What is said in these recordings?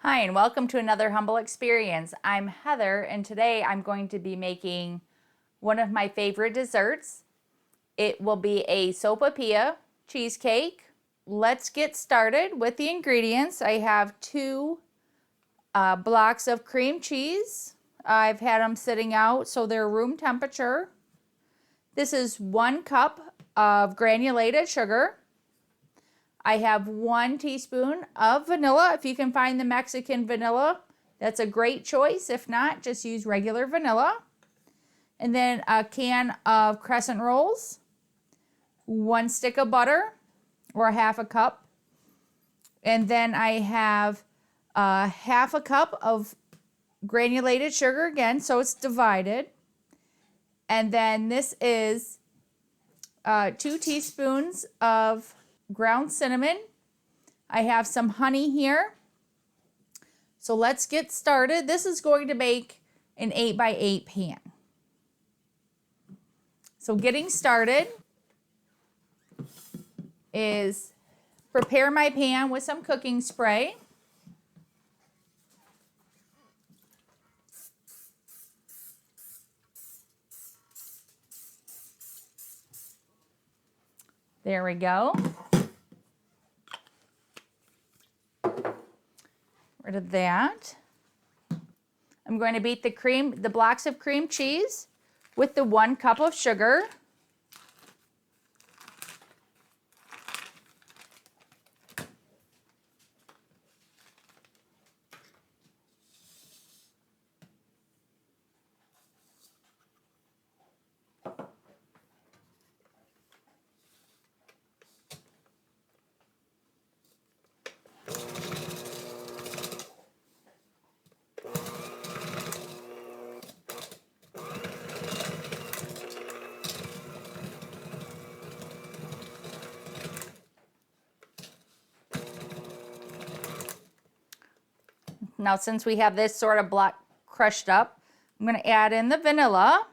Hi, and welcome to another Humble Experience. I'm Heather, and today I'm going to be making one of my favorite desserts. It will be a Sopapilla Cheesecake. Let's get started with the ingredients. I have two blocks of cream cheese. I've had them sitting out so they're room temperature. This is 1 cup of granulated sugar. I have 1 teaspoon of vanilla. If you can find the Mexican vanilla, that's a great choice. If not, just use regular vanilla. And then a can of Crescent Rolls, 1 stick of butter, or half a cup. And then I have half a cup of granulated sugar again, so it's divided. And then this is 2 teaspoons of ground cinnamon. I have some honey here. So let's get started. This is going to make an 8x8 pan. So getting started is prepare my pan with some cooking spray. There we go. Rid of that. I'm going to beat the blocks of cream cheese with the 1 cup of sugar. Now, since we have this sort of block crushed up, I'm going to add in the vanilla.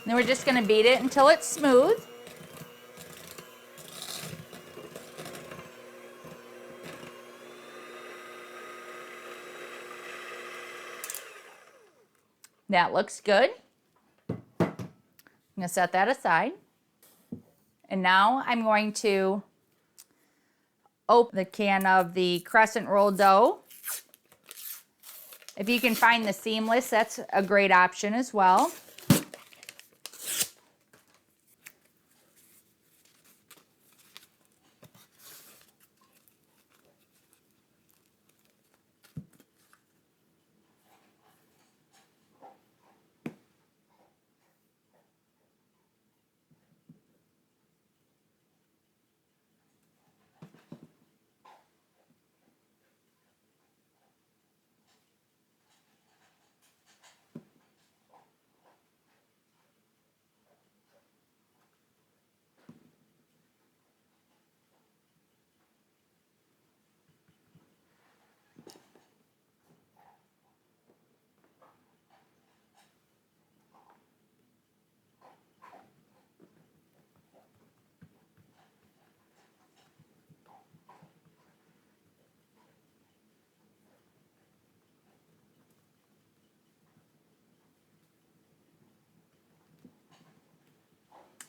Then we're just going to beat it until it's smooth. That looks good. I'm going to set that aside. And now I'm going to open the can of the crescent roll dough. If you can find the seamless, that's a great option as well.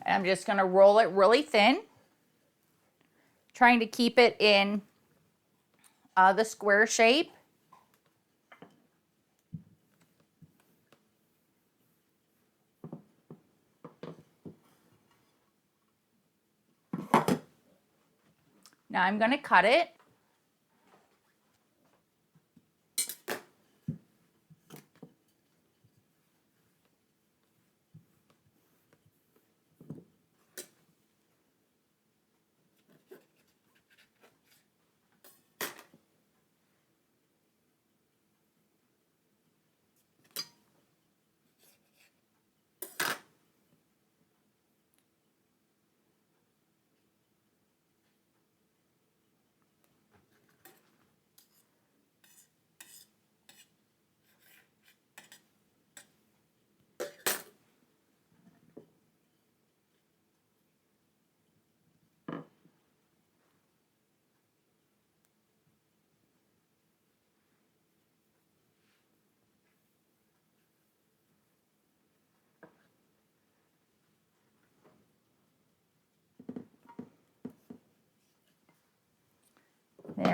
And I'm just going to roll it really thin, trying to keep it in the square shape. Now I'm going to cut it.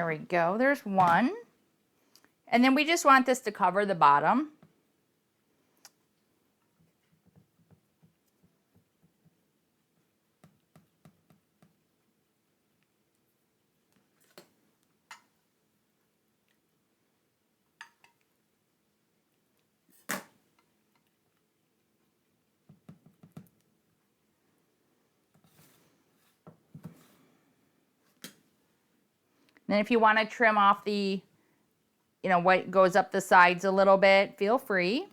There we go. There's one. And then we just want this to cover the bottom. Then if you want to trim off the, what goes up the sides a little bit, feel free.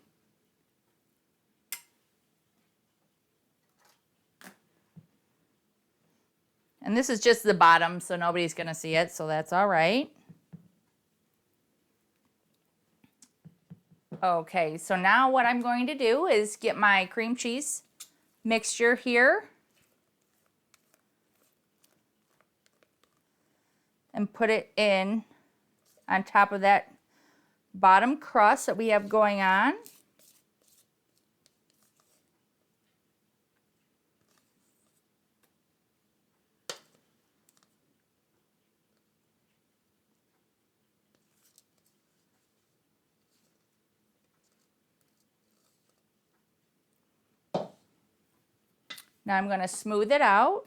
And this is just the bottom, so nobody's going to see it, so that's all right. Okay, so now what I'm going to do is get my cream cheese mixture here and put it in on top of that bottom crust that we have going on. Now I'm going to smooth it out.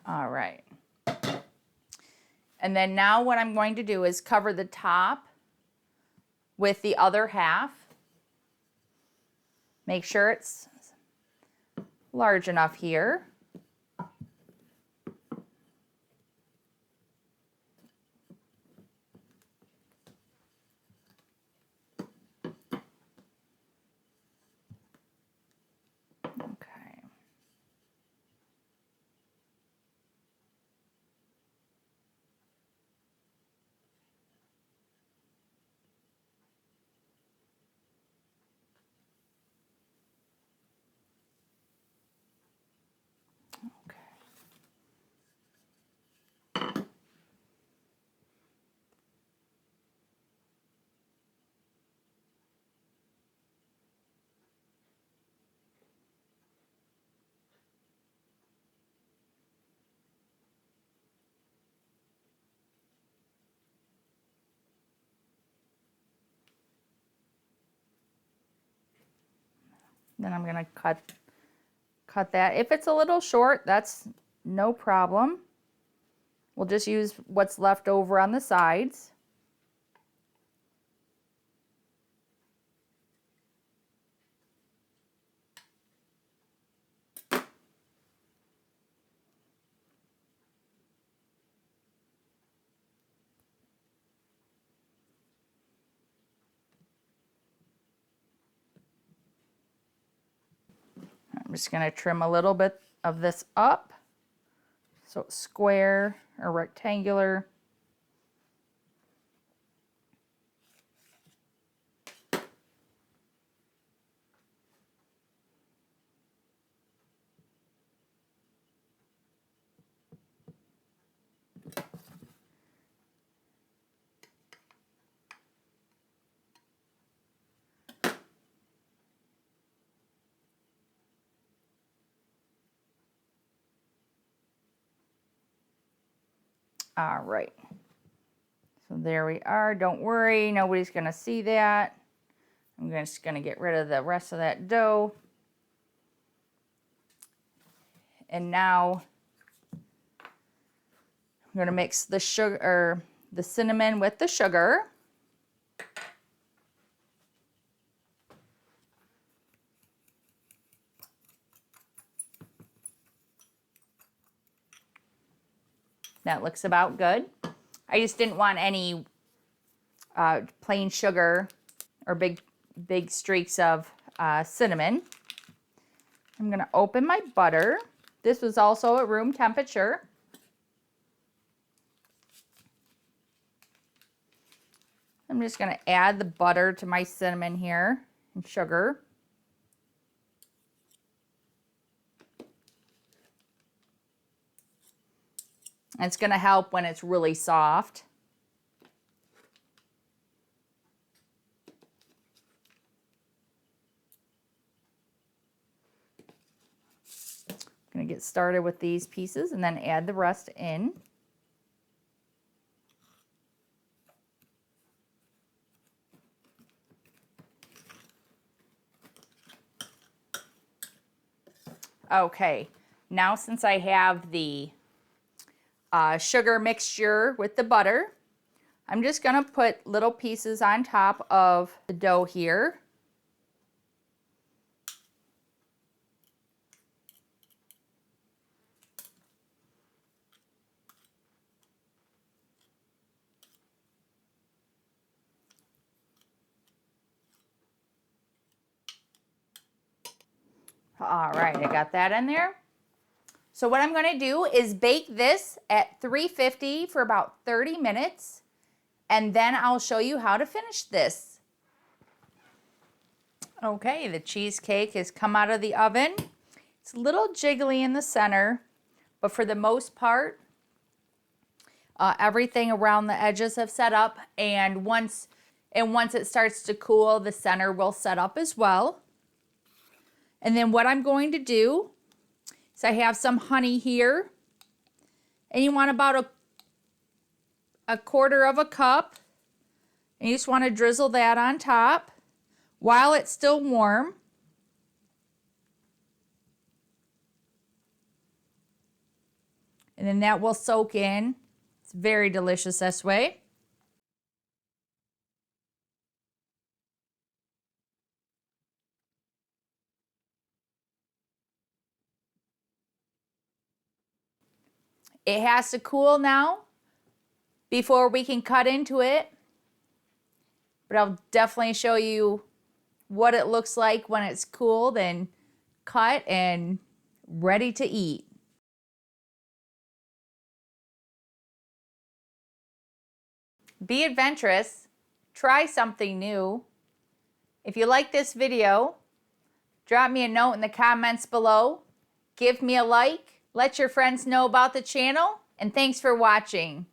All right. And then now what I'm going to do is cover the top with the other half. Make sure it's large enough here. Okay. Then I'm going to cut that. If it's a little short, that's no problem. We'll just use what's left over on the sides. I'm just going to trim a little bit of this up so it's square or rectangular. All right, so there we are. Don't worry, nobody's going to see that. I'm just going to get rid of the rest of that dough. And now I'm going to mix the sugar, or the cinnamon with the sugar. That looks about good. I just didn't want any plain sugar or big streaks of cinnamon. I'm going to open my butter. This was also at room temperature. I'm just going to add the butter to my cinnamon here and sugar. It's going to help when it's really soft. I'm going to get started with these pieces and then add the rest in. Okay, now since I have the sugar mixture with the butter, I'm just going to put little pieces on top of the dough here. All right, I got that in there. So what I'm going to do is bake this at 350 for about 30 minutes, and then I'll show you how to finish this. Okay, the cheesecake has come out of the oven. It's a little jiggly in the center, but for the most part, everything around the edges have set up, and once it starts to cool, the center will set up as well. And then what I'm going to do is I have some honey here, and you want about a quarter of a cup, and you just want to drizzle that on top while it's still warm. And then that will soak in. It's very delicious this way. It has to cool now before we can cut into it, but I'll definitely show you what it looks like when it's cooled and cut and ready to eat. Be adventurous, try something new. If you like this video, drop me a note in the comments below, give me a like, let your friends know about the channel, and thanks for watching.